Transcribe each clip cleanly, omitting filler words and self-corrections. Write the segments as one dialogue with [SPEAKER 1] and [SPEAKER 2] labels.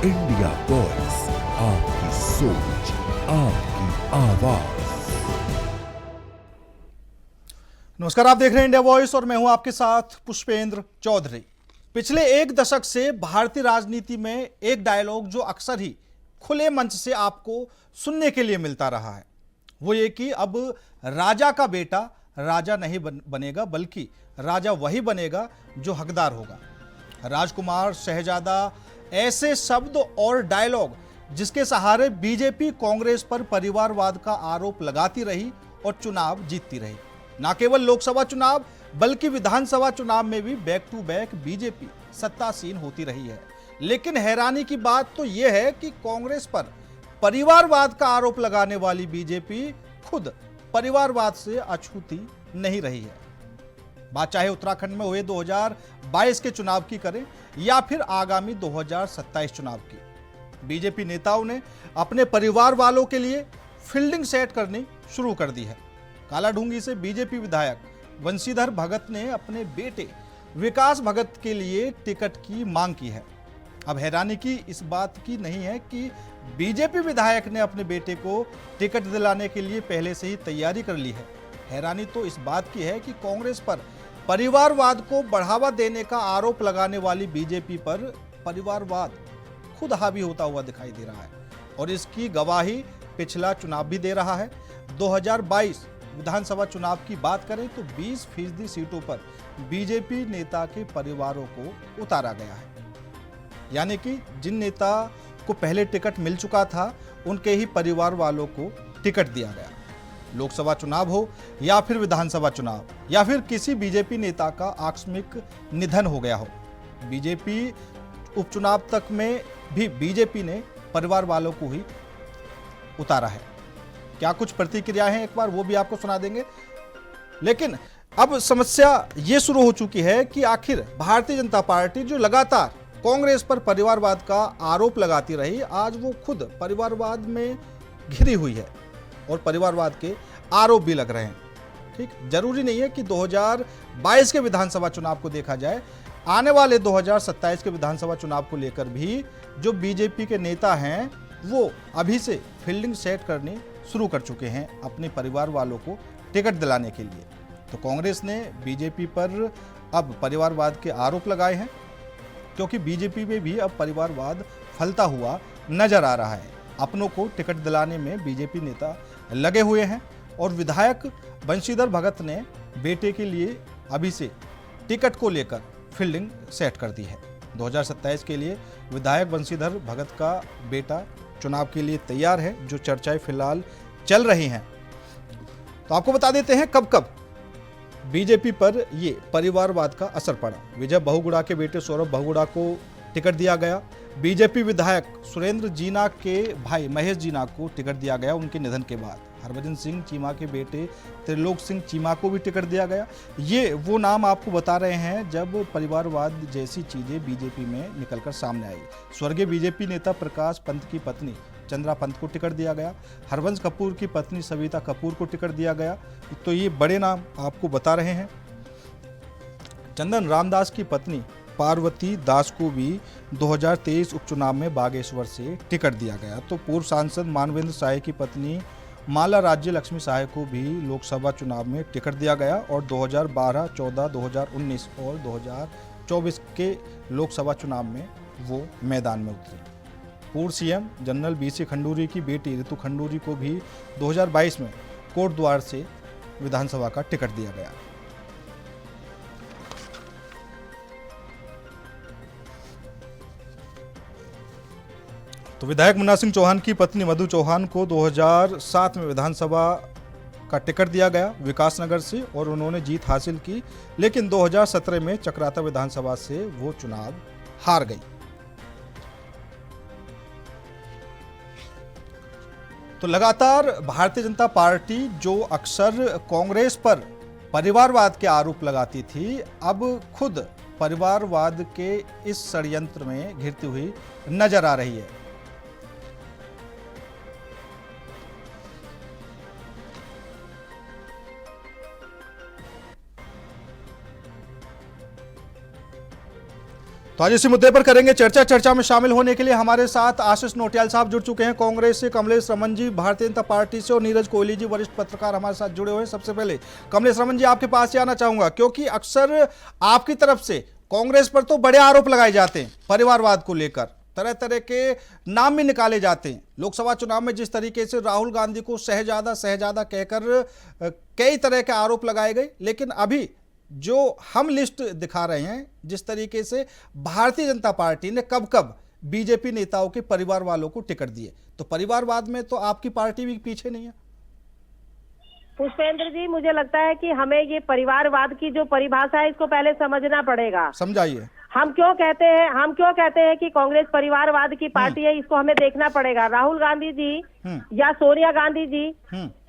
[SPEAKER 1] India voice, आपकी सोच, आपकी आवाज।
[SPEAKER 2] नमस्कार, आप देख रहे हैं इंडिया वॉइस और मैं हूं आपके साथ पुष्पेंद्र चौधरी। पिछले एक दशक से भारतीय राजनीति में एक डायलॉग जो अक्सर ही खुले मंच से आपको सुनने के लिए मिलता रहा है, वो ये कि अब राजा का बेटा राजा नहीं बनेगा, बल्कि राजा वही बनेगा जो हकदार होगा। राजकुमार, शहजादा, ऐसे शब्द और डायलॉग जिसके सहारे बीजेपी कांग्रेस पर परिवारवाद का आरोप लगाती रही और चुनाव जीतती रही। न केवल लोकसभा चुनाव बल्कि विधानसभा चुनाव में भी बैक टू बैक बीजेपी सत्तासीन होती रही है। लेकिन हैरानी की बात तो यह है कि कांग्रेस पर परिवारवाद का आरोप लगाने वाली बीजेपी खुद परिवारवाद से अछूती नहीं रही है। बात चाहे उत्तराखंड में हुए 2022 के चुनाव की करें या फिर आगामी 2027 चुनाव की, बीजेपी नेताओं ने अपने परिवार वालों के लिए फील्डिंग सेट करनी शुरू कर दी है। कालाढूंगी से बीजेपी विधायक बंशीधर भगत ने अपने बेटे विकास भगत के लिए टिकट की मांग की है। अब हैरानी की इस बात की नहीं है कि बीजेपी विधायक ने अपने बेटे को टिकट दिलाने के लिए पहले से ही तैयारी कर ली है। हैरानी तो इस बात की है कि कांग्रेस पर परिवारवाद को बढ़ावा देने का आरोप लगाने वाली बीजेपी पर परिवारवाद खुद हावी होता हुआ दिखाई दे रहा है और इसकी गवाही पिछला चुनाव भी दे रहा है। 2022 विधानसभा चुनाव की बात करें तो 20% सीटों पर बीजेपी नेता के परिवारों को उतारा गया है, यानी कि जिन नेता को पहले टिकट मिल चुका था उनके ही परिवार वालों को टिकट दिया गया। लोकसभा चुनाव हो या फिर विधानसभा चुनाव या फिर किसी बीजेपी नेता का आकस्मिक निधन हो गया हो, बीजेपी उपचुनाव तक में भी बीजेपी ने परिवार वालों को ही उतारा है। क्या कुछ प्रतिक्रियाएं हैं, एक बार वो भी आपको सुना देंगे। लेकिन अब समस्या ये शुरू हो चुकी है कि आखिर भारतीय जनता पार्टी जो लगातार कांग्रेस पर परिवारवाद का आरोप लगाती रही, आज वो खुद परिवारवाद में घिरी हुई है और परिवारवाद के आरोप भी लग रहे हैं। ठीक, जरूरी नहीं है कि 2022 के विधानसभा चुनाव को देखा जाए, आने वाले 2027 के विधानसभा चुनाव को लेकर भी जो बीजेपी के नेता हैं वो अभी से फील्डिंग सेट करनी शुरू कर चुके हैं अपने परिवार वालों को टिकट दिलाने के लिए। तो कांग्रेस ने बीजेपी पर अब परिवारवाद के आरोप लगाए हैं, क्योंकि बीजेपी में भी अब परिवारवाद फैलता हुआ नजर आ रहा है। अपनों को टिकट दिलाने में बीजेपी नेता लगे हुए हैं और विधायक बंशीधर भगत ने बेटे के लिए अभी से टिकट को लेकर फील्डिंग सेट कर दी है। 2027 के लिए विधायक बंशीधर भगत का बेटा चुनाव के लिए तैयार है, जो चर्चाएं फिलहाल चल रही हैं। तो आपको बता देते हैं कब कब बीजेपी पर ये परिवारवाद का असर पड़ा। विजय बहुगुणा के बेटे सौरभ बहुगुणा को टिकट दिया गया। बीजेपी विधायक सुरेंद्र जीना के भाई महेश जीना को टिकट दिया गया उनके निधन के बाद। हरभजन सिंह चीमा के बेटे त्रिलोक सिंह चीमा को भी टिकट दिया गया। ये वो नाम आपको बता रहे हैं जब परिवारवाद जैसी चीजें बीजेपी में निकलकर सामने आई। स्वर्गीय बीजेपी नेता प्रकाश पंत की पत्नी चंद्रा पंत को टिकट दिया गया। हरवंश कपूर की पत्नी सविता कपूर को टिकट दिया गया। तो ये बड़े नाम आपको बता रहे हैं। चंदन रामदास की पत्नी पार्वती दास को भी 2023 उपचुनाव में बागेश्वर से टिकट दिया गया। तो पूर्व सांसद मानवेंद्र साय की पत्नी माला राज्य लक्ष्मी साय को भी लोकसभा चुनाव में टिकट दिया गया और 2012, 14, 2019 और 2024 के लोकसभा चुनाव में वो मैदान में उतरे। पूर्व सीएम जनरल बीसी खंडूरी की बेटी ऋतु खंडूरी को भी 2022 में कोटद्वार से विधानसभा का टिकट दिया गया। तो विधायक मुन्ना सिंह चौहान की पत्नी मधु चौहान को 2007 में विधानसभा का टिकट दिया गया विकासनगर से और उन्होंने जीत हासिल की, लेकिन 2017 में चक्राता विधानसभा से वो चुनाव हार गई। तो लगातार भारतीय जनता पार्टी जो अक्सर कांग्रेस पर परिवारवाद के आरोप लगाती थी, अब खुद परिवारवाद के इस षड्यंत्र में घिरती हुई नजर आ रही है। तो आज इसी मुद्दे पर करेंगे चर्चा में शामिल होने के लिए हमारे साथ आशीष नोटियाल साहब जुड़ चुके हैं कांग्रेस से, कमलेश रमन जी भारतीय जनता पार्टी से और नीरज कोहली जी वरिष्ठ पत्रकार हमारे साथ जुड़े हुए हैं। सबसे पहले कमलेश रमन जी आपके पास से आना चाहूंगा, क्योंकि अक्सर आपकी तरफ से कांग्रेस पर तो बड़े आरोप लगाए जाते हैं परिवारवाद को लेकर, तरह तरह के नाम भी निकाले जाते हैं। लोकसभा चुनाव में जिस तरीके से राहुल गांधी को शहजादा कहकर कई तरह के आरोप लगाए गए, लेकिन अभी जो हम लिस्ट दिखा रहे हैं, जिस तरीके से भारतीय जनता पार्टी ने कब कब बीजेपी नेताओं के परिवार वालों को टिकट दिए, तो परिवारवाद में तो आपकी पार्टी भी पीछे नहीं है।
[SPEAKER 3] पुष्पेंद्र जी, मुझे लगता है कि हमें ये परिवारवाद की जो परिभाषा है इसको पहले समझना पड़ेगा।
[SPEAKER 2] समझाइए।
[SPEAKER 3] हम क्यों कहते हैं कि कांग्रेस परिवारवाद की पार्टी है, इसको हमें देखना पड़ेगा। राहुल गांधी जी या सोनिया गांधी जी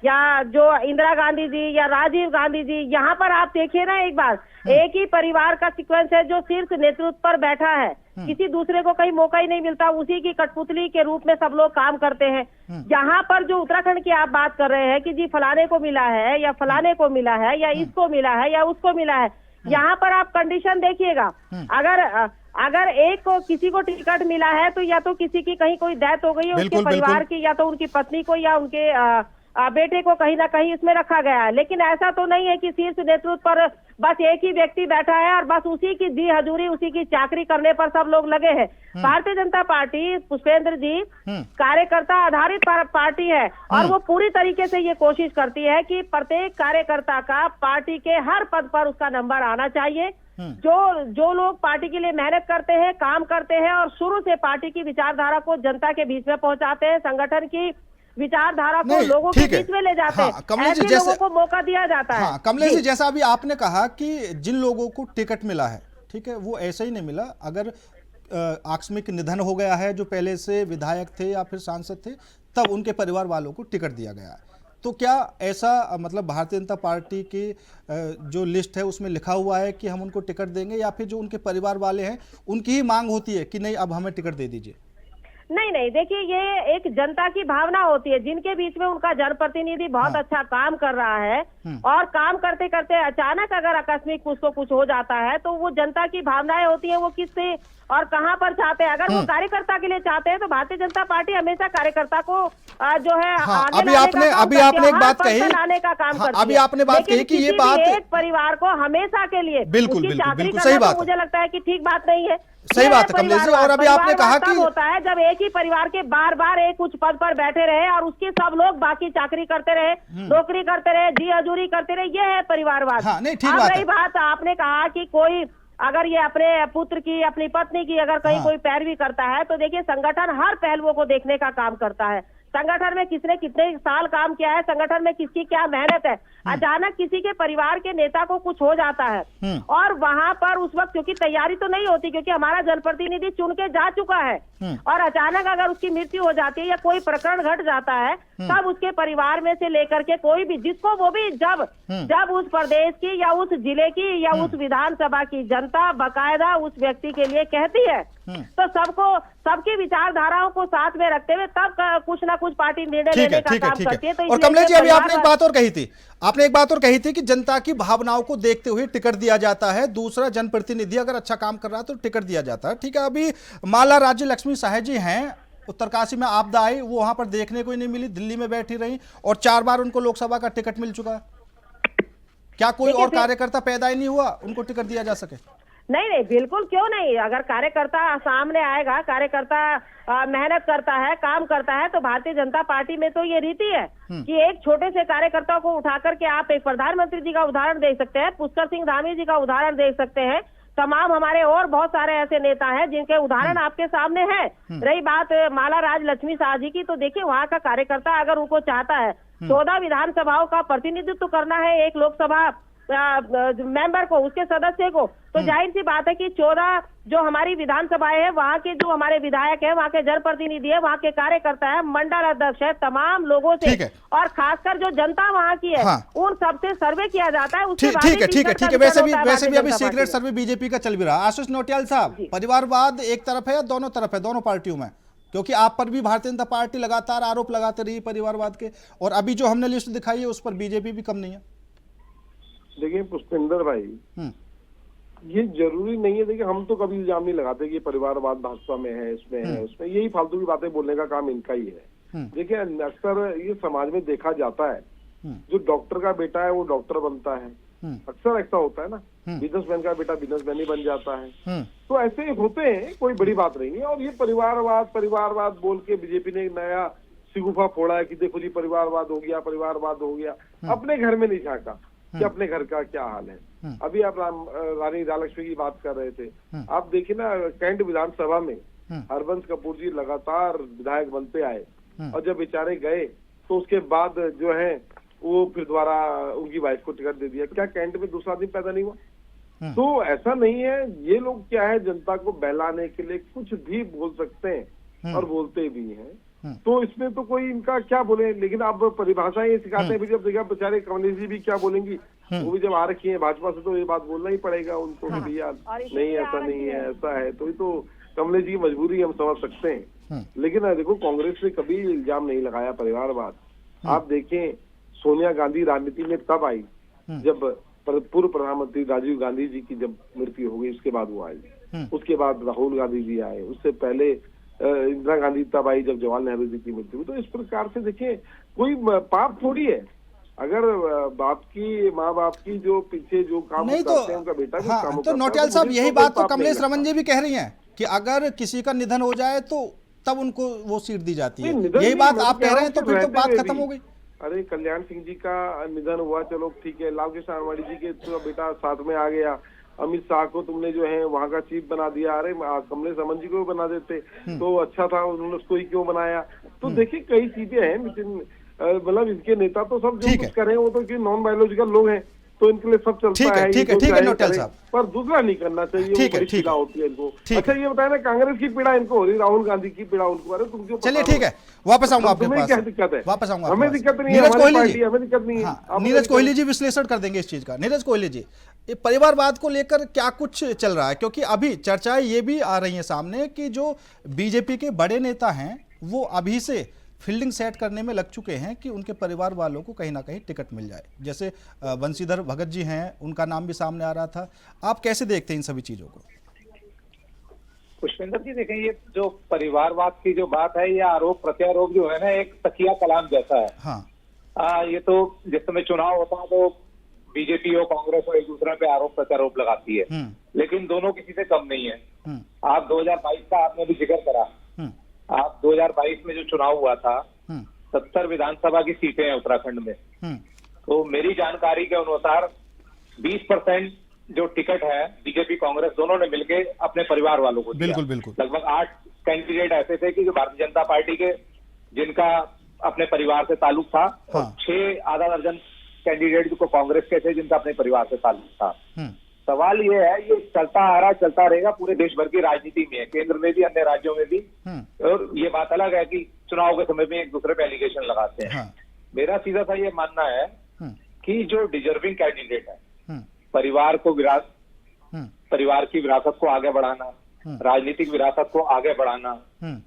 [SPEAKER 3] या जो इंदिरा गांधी जी या राजीव गांधी जी, यहाँ पर आप देखिए ना एक बार, एक ही परिवार का सीक्वेंस है जो शीर्ष नेतृत्व पर बैठा है, किसी दूसरे को कहीं मौका ही नहीं मिलता, उसी की कठपुतली के रूप में सब लोग काम करते हैं। यहाँ पर जो उत्तराखंड की आप बात कर रहे हैं कि जी फलाने को मिला है या फलाने को मिला है या इसको मिला है या उसको मिला है, यहाँ पर आप कंडीशन देखिएगा। अगर एक को किसी को टिकट मिला है तो या तो किसी की कहीं कोई डेथ हो गई है उसके परिवार की, या तो उनकी पत्नी को या उनके बेटे को कहीं ना कहीं इसमें रखा गया है। लेकिन ऐसा तो नहीं है कि शीर्ष नेतृत्व पर बस एक ही व्यक्ति बैठा है और बस उसी की दी हजूरी, उसी की चाकरी करने पर सब लोग लगे हैं। भारतीय जनता पार्टी, पुष्पेंद्र जी, कार्यकर्ता आधारित पार्टी है और वो पूरी तरीके से ये कोशिश करती है कि प्रत्येक कार्यकर्ता का पार्टी के हर पद पर उसका नंबर आना चाहिए। जो लोग पार्टी के लिए मेहनत करते हैं, काम करते हैं और शुरू से पार्टी की विचारधारा को जनता के बीच में पहुंचाते हैं, संगठन की विचारधारा को लोगों के बीच में ले जाते हैं, ऐसे लोगों को मौका दिया जाता है।
[SPEAKER 2] कमलेश जी, जैसा अभी आपने कहा कि जिन लोगों को टिकट मिला है, ठीक है, वो ऐसे ही नहीं मिला। अगर आकस्मिक निधन हो गया है, जो पहले से विधायक थे या फिर सांसद थे, तब उनके परिवार वालों को टिकट दिया गया है। तो क्या ऐसा मतलब भारतीय जनता पार्टी की जो लिस्ट है उसमें लिखा हुआ है कि हम उनको टिकट देंगे, या फिर जो उनके परिवार वाले हैं उनकी ही मांग होती है कि नहीं अब हमें टिकट दे दीजिए?
[SPEAKER 3] नहीं, देखिए ये एक जनता की भावना होती है, जिनके बीच में उनका जनप्रतिनिधि बहुत अच्छा काम कर रहा है और काम करते करते अचानक अगर आकस्मिक उसको कुछ हो जाता है तो वो जनता की भावनाएं होती है, वो किससे और कहां पर चाहते हैं। अगर वो कार्यकर्ता के लिए चाहते हैं तो भारतीय जनता पार्टी हमेशा कार्यकर्ता को जो है
[SPEAKER 2] अभी आपने एक बात कही,
[SPEAKER 3] लाने का काम करती है।
[SPEAKER 2] अभी आपने बात कही कि ये बात
[SPEAKER 3] एक परिवार को हमेशा के लिए
[SPEAKER 2] बिल्कुल
[SPEAKER 3] सही बात, मुझे लगता है कि ठीक बात नहीं है।
[SPEAKER 2] सही बात है कमलेश जी। और अभी आपने कहा कि
[SPEAKER 3] होता है जब एक ही परिवार के बार बार एक उच्च पद पर बैठे रहे और उसके सब लोग बाकी चाकरी करते रहे, नौकरी करते रहे, जी हजूरी करते रहे, ये है परिवारवाद।
[SPEAKER 2] अब
[SPEAKER 3] रही बात, आपने कहा कि कोई अगर ये अपने पुत्र की, अपनी पत्नी की अगर कहीं कोई पैरवी करता है तो देखिए संगठन हर पहलुओं को देखने का काम करता है। संगठन में किसने कितने साल काम किया है, संगठन में किसकी क्या मेहनत है। अचानक किसी के परिवार के नेता को कुछ हो जाता है और वहां पर उस वक्त क्योंकि तैयारी तो नहीं होती, क्योंकि हमारा जनप्रतिनिधि चुन के जा चुका है, और अचानक अगर उसकी मृत्यु हो जाती है या कोई प्रकरण घट जाता है, तब उसके परिवार में से लेकर के कोई भी जिसको वो भी जब उस प्रदेश की या उस जिले की या उस विधानसभा की जनता बकायदा उस व्यक्ति के लिए कहती है, तो सबकी विचारधाराओं को साथ में रखते हुए तब कुछ ना कुछ पार्टी निर्णय लेने का काम करती है। तो
[SPEAKER 2] और कमलेश जी, अभी आपने एक बात और कही थी कि जनता की भावनाओं को देखते हुए टिकट दिया जाता है, दूसरा जनप्रतिनिधि अगर अच्छा काम कर रहा है तो टिकट दिया जाता है। ठीक है, अभी माला राज्य लक्ष्मी साहे जी हैं, उत्तरकाशी में आपदा आई, वो वहां पर देखने को ही नहीं मिली, दिल्ली में बैठी रही और 4 बार उनको लोकसभा का टिकट मिल चुका है। क्या कोई और कार्यकर्ता पैदा ही नहीं हुआ उनको टिकट दिया जा सके?
[SPEAKER 3] नहीं, बिल्कुल क्यों नहीं। अगर कार्यकर्ता सामने आएगा, कार्यकर्ता मेहनत करता है, काम करता है, तो भारतीय जनता पार्टी में तो ये रीति है कि एक छोटे से कार्यकर्ता को उठा करके आप एक प्रधानमंत्री जी का उदाहरण दे सकते हैं, पुष्कर सिंह धामी जी का उदाहरण दे सकते हैं, तमाम हमारे और बहुत सारे ऐसे नेता हैं जिनके उदाहरण आपके सामने हैं। रही बात माला राज लक्ष्मी शाह जी की, तो देखिए वहाँ का कार्यकर्ता अगर उनको चाहता है 14 विधानसभाओं का प्रतिनिधित्व करना है एक लोकसभा मेंबर को, उसके सदस्य को, तो जाहिर सी बात है कि 14 जो हमारी विधानसभाएं हैं, वहाँ के जो हमारे विधायक हैं, वहाँ के जनप्रतिनिधि है, वहाँ के कार्यकर्ता है, मंडल अध्यक्ष है, तमाम लोगों से और खासकर जो जनता वहाँ की है उन सबसे सर्वे किया जाता है।
[SPEAKER 2] ठीक है। वैसे भी अभी सीक्रेट सर्वे बीजेपी का चल भी रहा है। आशीष नोटियाल साहब, परिवारवाद एक तरफ है या दोनों तरफ है, दोनों पार्टियों में? क्योंकि आप पर भी भारतीय जनता पार्टी लगातार आरोप लगाते रही परिवारवाद के, और अभी जो हमने लिस्ट दिखाई है उस पर बीजेपी भी कम नहीं है।
[SPEAKER 4] देखिए पुष्पेंद्र भाई, ये जरूरी नहीं है। देखिए, हम तो कभी इल्जाम नहीं लगाते कि परिवारवाद भाजपा में है, इसमें है, उसमें, यही फालतू की बातें बोलने का काम इनका ही है। देखिए, अक्सर ये समाज में देखा जाता है, जो डॉक्टर का बेटा है वो डॉक्टर बनता है, अक्सर ऐसा होता है ना, बिजनेसमैन का बेटा बिजनेसमैन ही बन जाता है। तो ऐसे होते हैं, कोई बड़ी बात नहीं है। और ये परिवारवाद बोल के बीजेपी ने एक नया शिगुफा फोड़ा है कि देखो जी परिवारवाद हो गया, परिवारवाद हो गया। अपने घर में नहीं झांका कि अपने घर का क्या हाल है। अभी आप रानी राजलक्ष्मी की बात कर रहे थे, आप देखिए ना, कैंट विधानसभा में हरबंस कपूर जी लगातार विधायक बनते आए, और जब बेचारे गए तो उसके बाद जो है वो फिर दोबारा उनकी वाइफ को टिकट दे दिया। क्या कैंट में दूसरा आदमी पैदा नहीं हुआ? तो ऐसा नहीं है। ये लोग क्या है, जनता को बहलाने के लिए कुछ भी बोल सकते हैं और बोलते भी हैं। तो इसमें तो कोई इनका क्या बोले, लेकिन अब परिभाषाएं ये सिखाते हैं। जब देखा बेचारे कमलेश जी भी क्या बोलेंगी, वो भी जब आ रखी है भाजपा से, तो ये बात बोलना ही पड़ेगा उनको कि भैया नहीं, ऐसा नहीं है, ऐसा है। तो कमलेश जी की मजबूरी हम समझ सकते हैं। लेकिन देखो, कांग्रेस ने कभी इल्जाम नहीं लगाया परिवारवाद। आप देखें, सोनिया गांधी राजनीति में तब आई जब पूर्व प्रधानमंत्री राजीव गांधी जी की जब मृत्यु हो गई, उसके बाद वो आई। उसके बाद राहुल गांधी जी आए, उससे पहले इंदिरा गांधी तब आई जब जवाहरलाल नेहरू जी की मृत्यु हुई। तो इस प्रकार से देखिए, कोई पाप थोड़ी है। अगर माँ बाप की जो पीछे जो काम
[SPEAKER 2] नहीं
[SPEAKER 4] करते हैं, उनका बेटा भी काम
[SPEAKER 2] तो नौटियाल साहब, यही बात तो कमलेश रमन जी भी कह रही हैं कि अगर किसी का निधन हो जाए तो तब उनको वो सीट दी जाती है। यही बात आप कह रहे हैं, तो फिर तो बात खत्म हो गई।
[SPEAKER 4] अरे, कल्याण सिंह जी का निधन हुआ, चलो ठीक है, लाल कृष्ण आडवाणी जी के तो बेटा साथ में आ गया, अमित शाह को तुमने जो है वहाँ का चीफ बना दिया, अरे कमलेश रमन जी को भी बना देते तो अच्छा था, उन्होंने उसको ही क्यों बनाया। तो देखिए, कई चीजें हैं, मतलब इनके नेता तो सब जो कुछ करें वो तो नॉन बायोलॉजिकल लोग हैं, तो इनके लिए सब चलता है।
[SPEAKER 2] ठीक है नौटियाल साहब,
[SPEAKER 4] पर दूसरा नहीं करना चाहिए, वो बड़ी पीड़ा होती है इनको। अच्छा, ये बताया ना, कांग्रेस की पीड़ा इनको हो रही, राहुल गांधी की पीड़ा उनको, अरे तुमको
[SPEAKER 2] चलिए ठीक है, वापस आऊंगा आपके पास।
[SPEAKER 4] क्या दिक्कत है?
[SPEAKER 2] वापस आऊंगा,
[SPEAKER 4] हमें दिक्कत नहीं है, हमारी पार्टी हमें दिक्कत नहीं है।
[SPEAKER 2] नीरज कोहली जी विश्लेषण कर देंगे इस चीज का। नीरज कोहली जी, ये परिवारवाद को लेकर क्या कुछ चल रहा है? क्योंकि अभी चर्चाएं ये भी आ रही हैं सामने कि जो बीजेपी के बड़े नेता हैं वो अभी से फील्डिंग सेट करने में लग चुके हैं कि उनके परिवार वालों को कहीं ना कहीं टिकट मिल जाए। जैसे बंशीधर भगत जी हैं, उनका नाम भी सामने आ रहा था। आप कैसे देखते हैं इन सभी चीजों को?
[SPEAKER 5] पुष्पेंद्र जी, देखें, ये जो परिवारवाद की जो बात है, ये आरोप प्रत्यारोप जो है ना, एक तकिया कलाम जैसा है।
[SPEAKER 2] हाँ,
[SPEAKER 5] ये तो जिस समय चुनाव होता है तो बीजेपी और कांग्रेस और एक दूसरे पे आरोप प्रत्यारोप लगाती है, लेकिन दोनों किसी से कम नहीं है। आप 2022 का आपने भी जिक्र करा, आप 2022 में जो चुनाव हुआ था, 70 विधानसभा की सीटें हैं उत्तराखंड में। तो मेरी जानकारी के अनुसार 20% जो टिकट है बीजेपी कांग्रेस दोनों ने मिलके अपने परिवार वालों को दिया।
[SPEAKER 2] बिल्कुल।
[SPEAKER 5] लगभग 8 कैंडिडेट ऐसे थे कि जो भारतीय जनता पार्टी के, जिनका अपने परिवार से ताल्लुक था, और 6 आधा दर्जन कैंडिडेट जो कांग्रेस के थे जिनका अपने परिवार से ताल्लुक था। सवाल ये है, ये चलता आ रहा, चलता रहेगा पूरे देश भर की राजनीति में, केंद्र में भी, अन्य राज्यों में भी। और ये बात अलग है कि चुनाव के समय में एक दूसरे पे एलिगेशन लगाते हैं। मेरा सीधा सा ये मानना है कि जो डिजर्विंग कैंडिडेट है, परिवार की विरासत को आगे बढ़ाना, राजनीतिक विरासत को आगे बढ़ाना,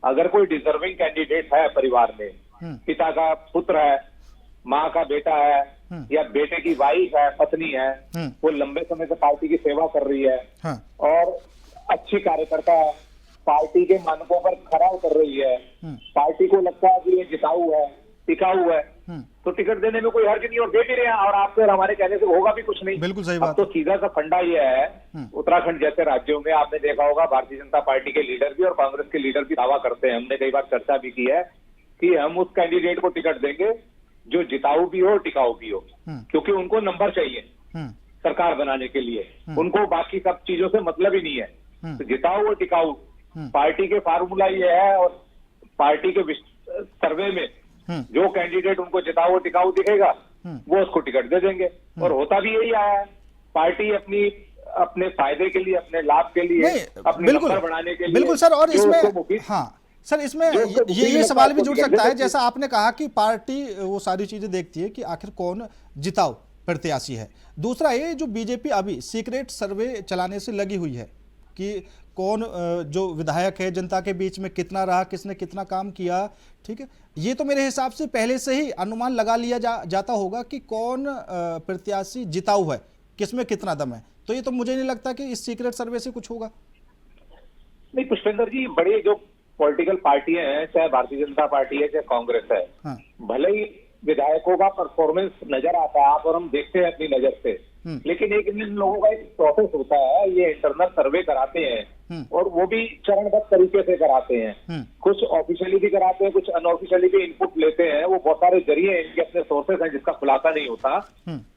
[SPEAKER 5] अगर कोई डिजर्विंग कैंडिडेट है परिवार में, पिता का पुत्र है, माँ का बेटा है, या बेटे की वाइफ है, पत्नी है, वो लंबे समय से पार्टी की सेवा कर रही है और अच्छी कार्यकर्ता है, पार्टी के मानकों पर खरा उतर रही है, पार्टी को लगता है कि ये जिताऊ है, टिकाऊ है, तो टिकट देने में कोई हर्ज नहीं, और दे भी रहे हैं। और आपसे और हमारे कहने से होगा भी कुछ नहीं।
[SPEAKER 2] बिल्कुल सही बात।
[SPEAKER 5] तो सीधा सा फंडा ये है, उत्तराखंड जैसे राज्यों में आपने देखा होगा, भारतीय जनता पार्टी के लीडर भी और कांग्रेस के लीडर भी दावा करते हैं, हमने कई बार चर्चा भी की है, कि हम उस कैंडिडेट को टिकट देंगे जो जिताऊ भी हो, टिकाऊ भी हो, क्योंकि उनको नंबर चाहिए सरकार बनाने के लिए, उनको बाकी सब चीजों से मतलब ही नहीं है। तो जिताऊ और टिकाऊ पार्टी के फार्मूला ये है, और पार्टी के सर्वे में जो कैंडिडेट उनको जिताऊ और टिकाऊ दिखेगा वो उसको टिकट दे देंगे। और होता भी यही आया है, पार्टी अपने फायदे के लिए, अपने लाभ के लिए, अपने नंबर बढ़ाने के लिए।
[SPEAKER 2] बिल्कुल सर, और इसमें सर, इसमें ये सवाल भी जुड़ सकता है, जैसा आपने कहा कि पार्टी वो सारी चीजें देखती है कि आखिर कौन जिताऊ प्रत्याशी है। दूसरा ये जो बीजेपी अभी सीक्रेट सर्वे चलाने से लगी हुई है कि कौन जो विधायक है जनता के बीच में कितना रहा, किसने कितना काम किया, ठीक है, ये तो मेरे हिसाब से पहले से ही अनुमान लगा लिया जाता होगा कि कौन प्रत्याशी जिताऊ है, किसमें कितना दम है। तो ये तो मुझे नहीं लगता कि इस सीक्रेट सर्वे से कुछ होगा।
[SPEAKER 5] नहीं पुष्पेंद्र जी, बड़ी जो पॉलिटिकल पार्टियां हैं, चाहे भारतीय जनता पार्टी है चाहे कांग्रेस है,
[SPEAKER 2] हाँ।
[SPEAKER 5] भले ही विधायकों का परफॉर्मेंस नजर आता है, आप और हम देखते हैं अपनी नजर से, लेकिन एक इन लोगों का एक प्रोसेस होता है, ये इंटरनल सर्वे कराते हैं और वो भी चरणबद्ध तरीके से कराते हैं। कुछ ऑफिशियली भी कराते हैं, कुछ अनऑफिशियली भी इनपुट लेते हैं। वो बहुत सारे जरिए हैं, इनके अपने सोर्सेस हैं जिसका खुलासा नहीं होता।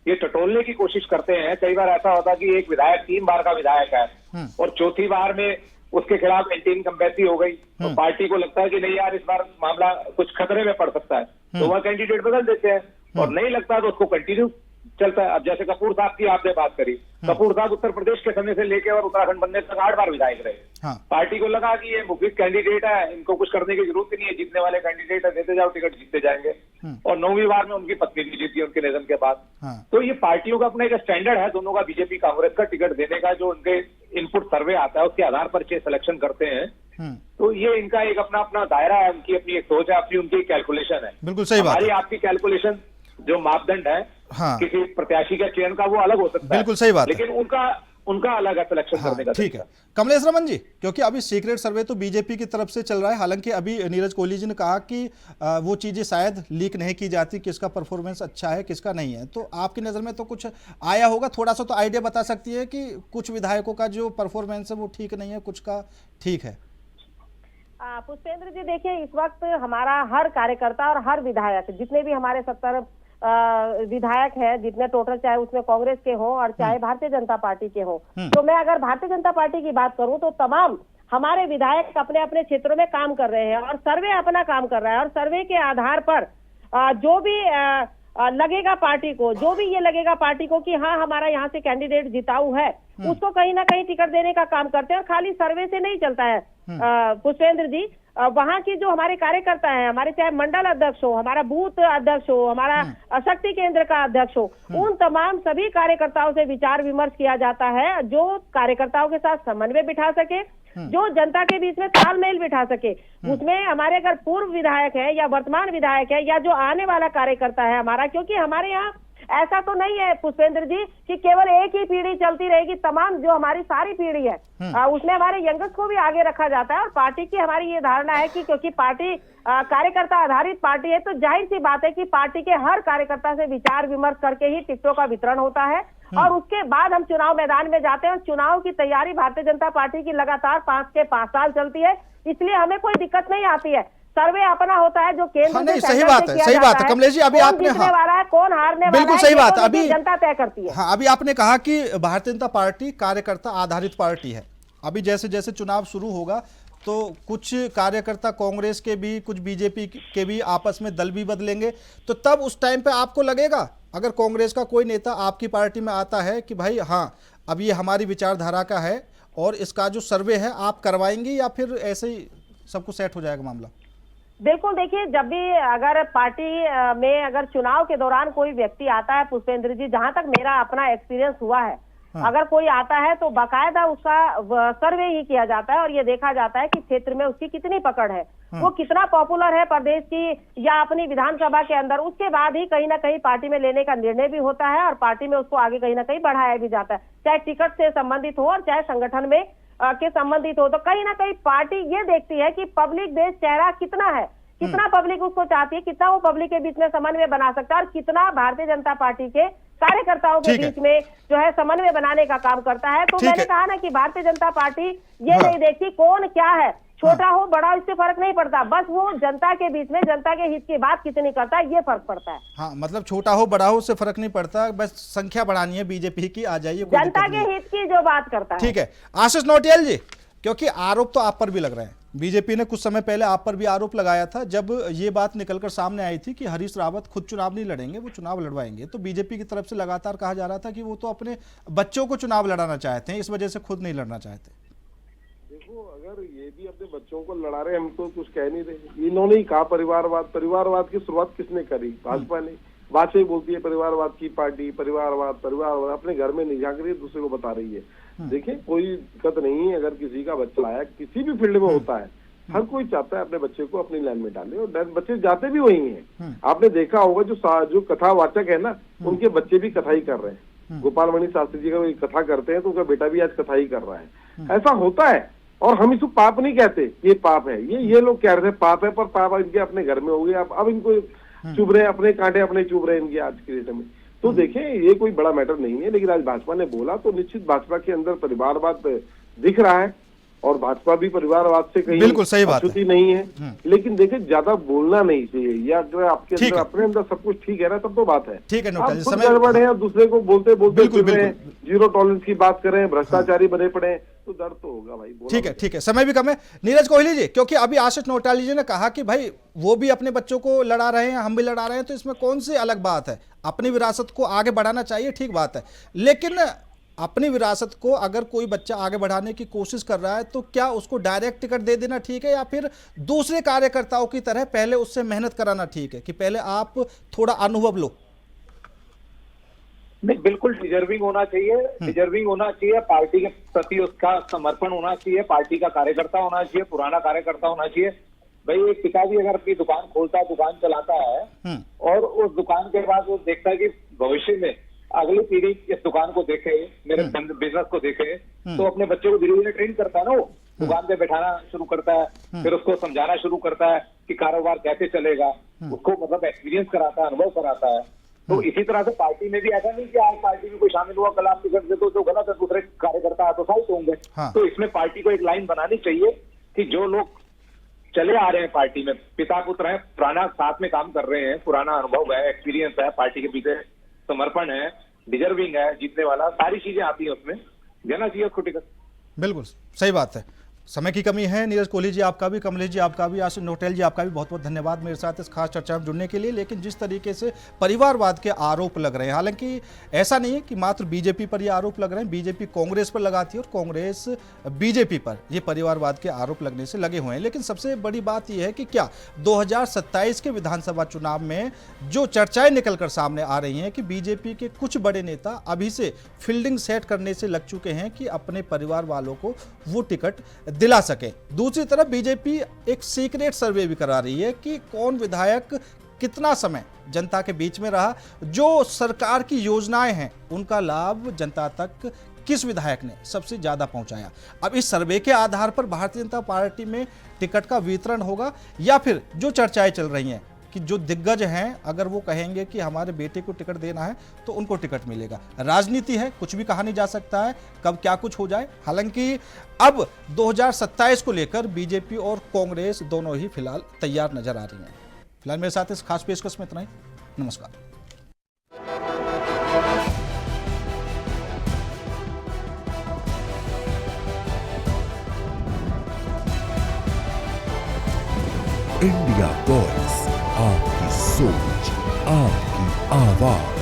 [SPEAKER 5] ये टटोलने की कोशिश करते हैं। कई बार ऐसा होता है कि एक विधायक 3 बार का विधायक है और चौथी बार में उसके खिलाफ एंटी इनकम्बेंसी हो गई, तो पार्टी को लगता है कि नहीं यार इस बार मामला कुछ खतरे में पड़ सकता है, तो वह कैंडिडेट बदल देते हैं, और नहीं लगता तो उसको कंटिन्यू चलता है। अब जैसे कपूर साहब की आपने बात करी, कपूर साहब उत्तर प्रदेश के समय से लेकर और उत्तराखंड बनने तक 8 बार विधायक रहे।
[SPEAKER 2] हाँ।
[SPEAKER 5] पार्टी को लगा कि ये मुफीद कैंडिडेट है, इनको कुछ करने की जरूरत ही नहीं है, जीतने वाले कैंडिडेट है, देते जाओ टिकट, जीतते जाएंगे। और 9वीं बार में उनकी पत्नी भी जीती उनके निधन के बाद।
[SPEAKER 2] हाँ।
[SPEAKER 5] तो ये पार्टियों का अपना एक स्टैंडर्ड है दोनों का, बीजेपी कांग्रेस का टिकट देने का, जो उनके इनपुट सर्वे आता है उसके आधार पर सिलेक्शन करते हैं। तो ये इनका एक अपना अपना दायरा है, उनकी अपनी एक सोच है, अपनी उनकी कैलकुलेशन है।
[SPEAKER 2] बिल्कुल सही बात
[SPEAKER 5] हमारी
[SPEAKER 2] है।
[SPEAKER 5] आपकी कैलकुलेशन जो मापदंड है,
[SPEAKER 2] हाँ।
[SPEAKER 5] किसी प्रत्याशी का चयन का वो अलग हो सकता है,
[SPEAKER 2] बिल्कुल सही बात है।
[SPEAKER 5] लेकिन उनका अलग है सिलेक्शन
[SPEAKER 2] हाँ,
[SPEAKER 5] करने का।
[SPEAKER 2] ठीक है कमलेश रमन जी, क्योंकि अभी सीक्रेट सर्वे तो बीजेपी की तरफ से चल रहा है, हालांकि अभी नीरज कोहली जी ने कहा कि वो चीजें शायद लीक नहीं की जाती, किसका परफॉर्मेंस अच्छा है किसका नहीं है, तो आपकी नजर में तो कुछ आया होगा, थोड़ा सा तो आइडिया बता सकती है कि कुछ विधायकों का जो परफॉर्मेंस है वो ठीक नहीं है, कुछ का ठीक है।
[SPEAKER 3] पुष्पेंद्र जी देखिए, इस वक्त हमारा हर कार्यकर्ता और हर विधायक, जितने भी हमारे 70 विधायक हैं, जितने टोटल, चाहे उसमें कांग्रेस के हो और चाहे भारतीय जनता पार्टी के हो, तो मैं अगर भारतीय जनता पार्टी की बात करूं तो तमाम हमारे विधायक अपने अपने क्षेत्रों में काम कर रहे हैं और सर्वे अपना काम कर रहा है, और सर्वे के आधार पर जो भी लगेगा पार्टी को, जो भी ये लगेगा पार्टी को कि हाँ हमारा यहाँ से कैंडिडेट जिताऊ है, उसको कहीं ना कहीं टिकट देने का काम करते हैं। और खाली सर्वे से नहीं चलता है पुष्पेंद्र जी, वहाँ की जो हमारे कार्यकर्ता हैं, हमारे चाहे मंडल अध्यक्ष हो, हमारा बूथ अध्यक्ष हो, हमारा शक्ति केंद्र का अध्यक्ष हो, उन तमाम सभी कार्यकर्ताओं से विचार विमर्श किया जाता है, जो कार्यकर्ताओं के साथ समन्वय बिठा सके, जो जनता के बीच में तालमेल बिठा सके। उसमें हमारे अगर पूर्व विधायक है या वर्तमान विधायक है या जो आने वाला कार्यकर्ता है हमारा, क्योंकि हमारे यहाँ ऐसा तो नहीं है पुष्पेंद्र जी कि केवल एक ही पीढ़ी चलती रहेगी, तमाम जो हमारी सारी पीढ़ी है उसमें हमारे यंगर्स को भी आगे रखा जाता है। और पार्टी की हमारी ये धारणा है कि क्योंकि पार्टी कार्यकर्ता आधारित पार्टी है, तो जाहिर सी बात है कि पार्टी के हर कार्यकर्ता से विचार विमर्श करके ही टिकटों का वितरण होता है, और उसके बाद हम चुनाव मैदान में जाते हैं। और चुनाव की तैयारी भारतीय जनता पार्टी की लगातार 5 के 5 साल चलती है, इसलिए हमें कोई दिक्कत नहीं आती है। सर्वे अपना होता है जो केंद्र
[SPEAKER 2] हाँ, नहीं,
[SPEAKER 3] से
[SPEAKER 2] सही बात है, सही बात है कमलेश जी। अभी आपने
[SPEAKER 3] जीतने वाला है, कौन हारने वाला है,
[SPEAKER 2] बिल्कुल सही बात,
[SPEAKER 3] तो
[SPEAKER 2] अभी
[SPEAKER 3] जनता तय करती है।
[SPEAKER 2] हाँ, अभी आपने कहा कि भारतीय जनता पार्टी कार्यकर्ता आधारित पार्टी है। अभी जैसे जैसे चुनाव शुरू होगा तो कुछ कार्यकर्ता कांग्रेस के भी, कुछ बीजेपी के भी आपस में दल भी बदलेंगे, तो तब उस टाइम पे आपको लगेगा अगर कांग्रेस का कोई नेता आपकी पार्टी में आता है कि भाई हाँ अब ये हमारी विचारधारा का है और इसका जो सर्वे है आप करवाएंगे, या फिर ऐसे ही सब कुछ सेट हो जाएगा मामला?
[SPEAKER 3] बिल्कुल, देखिए जब भी अगर पार्टी में अगर चुनाव के दौरान कोई व्यक्ति आता है पुष्पेंद्र जी, जहां तक मेरा अपना एक्सपीरियंस हुआ है, अगर कोई आता है तो बाकायदा उसका सर्वे ही किया जाता है और ये देखा जाता है कि क्षेत्र में उसकी कितनी पकड़ है, वो कितना पॉपुलर है प्रदेश की या अपनी विधानसभा के अंदर। उसके बाद ही कहीं ना कहीं पार्टी में लेने का निर्णय भी होता है और पार्टी में उसको आगे कहीं ना कहीं बढ़ाया भी जाता है, चाहे टिकट से संबंधित हो और चाहे संगठन में के संबंधित हो। तो कहीं ना कहीं पार्टी ये देखती है कि पब्लिक बेस चेहरा कितना है, कितना पब्लिक उसको चाहती है, कितना वो पब्लिक के बीच में समन्वय बना सकता है और कितना भारतीय जनता पार्टी के कार्यकर्ताओं के बीच में जो है समन्वय बनाने का काम करता है। तो मैंने कहा ना कि भारतीय जनता पार्टी ये नहीं देखती कौन क्या है, छोटा हो बड़ा इससे फर्क नहीं पड़ता, बस वो जनता के बीच में जनता के हित की बात कितनी करता है ये फर्क पड़ता है।
[SPEAKER 2] हाँ, मतलब छोटा हो बड़ा हो उससे फर्क नहीं पड़ता, बस संख्या बढ़ानी है बीजेपी की, आ जाइए,
[SPEAKER 3] जनता के हित की जो बात करता है।
[SPEAKER 2] ठीक है आशीष नौटियाल जी, क्योंकि आरोप तो आप पर भी लग रहे हैं, बीजेपी ने कुछ समय पहले आप पर भी आरोप लगाया था जब ये बात निकलकर सामने आई थी कि हरीश रावत खुद चुनाव नहीं लड़ेंगे, वो चुनाव लड़वाएंगे, तो बीजेपी की तरफ से लगातार कहा जा रहा था कि वो तो अपने बच्चों को चुनाव लड़ाना चाहते हैं, इस वजह से खुद नहीं लड़ना चाहते।
[SPEAKER 4] देखो, अगर ये भी अपने बच्चों को लड़ा रहे, हम तो कुछ कह नहीं रहे। इन्होंने ही कहा परिवारवाद की शुरुआत किसने करी? भाजपा ने। वाजपेयी बोलती है परिवारवाद की पार्टी, परिवारवाद अपने घर में नहीं झांक रही है, दूसरे को बता रही है। देखिए, कोई दिक्कत नहीं है अगर किसी का बच्चा आया, किसी भी फील्ड में होता है, हर कोई चाहता है अपने बच्चे को अपनी लाइन में डाले, और बच्चे जाते भी वही हैं। आपने देखा होगा जो कथावाचक है ना, उनके बच्चे भी कथा ही कर रहे हैं। गोपाल मणि शास्त्री जी का वो एक कथा करते हैं तो उनका बेटा भी आज कथा ही कर रहा है। ऐसा होता है और हम इसको पाप नहीं कहते, ये पाप है। ये लोग कह रहे थे पाप है, पर पाप इनके अपने घर में हो गया। अब इनको चुभ रहे हैं, अपने कांटे अपने चुभ रहे हैं इनके आज के डेट में। तो देखें, ये कोई बड़ा मैटर नहीं है, लेकिन आज भाजपा ने बोला तो निश्चित भाजपा के अंदर परिवारवाद दिख रहा है और भाजपा भी परिवारवाद से कहीं
[SPEAKER 2] बिल्कुल सही बात
[SPEAKER 4] अछूती नहीं है। लेकिन देखिए, ज्यादा बोलना नहीं चाहिए, या अगर आपके अंदर अपने अंदर सब कुछ ठीक है ना, तब तो बात है।
[SPEAKER 2] ठीक है,
[SPEAKER 4] आप खुद गड़बड़ है, दूसरे को बोलते बोलते जीरो टॉलरेंस की बात करें, भ्रष्टाचारी बने पड़े, तो दर्द तो होगा भाई।
[SPEAKER 2] ठीक है, समय भी कम है। नीरज कोहली जी, क्योंकि अभी आशीष नोटाली जी ने कहा कि भाई वो भी अपने बच्चों को लड़ा रहे हैं, हम भी लड़ा रहे हैं, तो इसमें कौन सी अलग बात है? अपनी विरासत को आगे बढ़ाना चाहिए, ठीक बात है, लेकिन अपनी विरासत को अगर कोई बच्चा आगे बढ़ाने की कोशिश कर रहा है तो क्या उसको डायरेक्ट टिकट दे देना ठीक है, या फिर दूसरे कार्यकर्ताओं की तरह पहले उससे मेहनत कराना ठीक है कि पहले आप थोड़ा अनुभव लो?
[SPEAKER 5] नहीं, बिल्कुल डिजर्विंग होना चाहिए, डिजर्विंग होना चाहिए, पार्टी के प्रति उसका समर्पण होना चाहिए, पार्टी का कार्यकर्ता होना चाहिए, पुराना कार्यकर्ता होना चाहिए। भाई एक पिता भी अगर अपनी दुकान खोलता है, दुकान चलाता है और उस दुकान के बाद वो देखता है कि भविष्य में अगली पीढ़ी इस दुकान को देखे, मेरे बिजनेस को देखे, तो अपने बच्चे को धीरे धीरे ट्रेन करता है ना, वो दुकान पे बैठाना शुरू करता है, फिर उसको समझाना शुरू करता है कि कारोबार कैसे चलेगा, उसको मतलब एक्सपीरियंस कराता है, अनुभव कराता है। तो इसी तरह से पार्टी में भी ऐसा नहीं कि आज पार्टी में कोई शामिल हुआ, कल आप टिकट दे दो तो गलत है, दूसरे कार्यकर्ता हतोत्साहित होंगे। तो इसमें पार्टी को एक लाइन बनानी चाहिए कि जो लोग चले आ रहे हैं पार्टी में, पिता पुत्र है, पुराना साथ में काम कर रहे हैं, पुराना अनुभव है, एक्सपीरियंस है, पार्टी के पीछे समर्पण है, डिजर्विंग है, जीतने वाला, सारी चीजें आती हैं, उसमें देना चाहिए उसको टिकट।
[SPEAKER 2] बिल्कुल सही बात है। समय की कमी है। नीरज कोहली जी आपका भी, कमलेश जी आपका भी, आशीष नोटेल जी आपका भी बहुत बहुत धन्यवाद मेरे साथ इस खास चर्चा में जुड़ने के लिए। लेकिन जिस तरीके से परिवारवाद के आरोप लग रहे हैं, हालांकि ऐसा नहीं है कि मात्र बीजेपी पर ये आरोप लग रहे हैं, बीजेपी कांग्रेस पर लगाती है और कांग्रेस बीजेपी पर ये परिवारवाद के आरोप लगने से लगे हुए हैं। लेकिन सबसे बड़ी बात यह है कि क्या 2027 के विधानसभा चुनाव में जो चर्चाएं निकल कर सामने आ रही हैं कि बीजेपी के कुछ बड़े नेता अभी से फील्डिंग सेट करने से लग चुके हैं कि अपने परिवार वालों को वो टिकट दिला सके। दूसरी तरफ बीजेपी एक सीक्रेट सर्वे भी करा रही है कि कौन विधायक कितना समय जनता के बीच में रहा, जो सरकार की योजनाएं हैं उनका लाभ जनता तक किस विधायक ने सबसे ज्यादा पहुंचाया। अब इस सर्वे के आधार पर भारतीय जनता पार्टी में टिकट का वितरण होगा, या फिर जो चर्चाएं चल रही हैं कि जो दिग्गज हैं अगर वो कहेंगे कि हमारे बेटे को टिकट देना है तो उनको टिकट मिलेगा। राजनीति है, कुछ भी कहा नहीं जा सकता है, कब क्या कुछ हो जाए। हालांकि अब 2027 को लेकर बीजेपी और कांग्रेस दोनों ही फिलहाल तैयार नजर आ रही हैं। फिलहाल मेरे साथ इस खास पेशकश में इतना ही। नमस्कार।
[SPEAKER 1] इंडिया वॉइस, आपकी सोच, आपकी आवाज।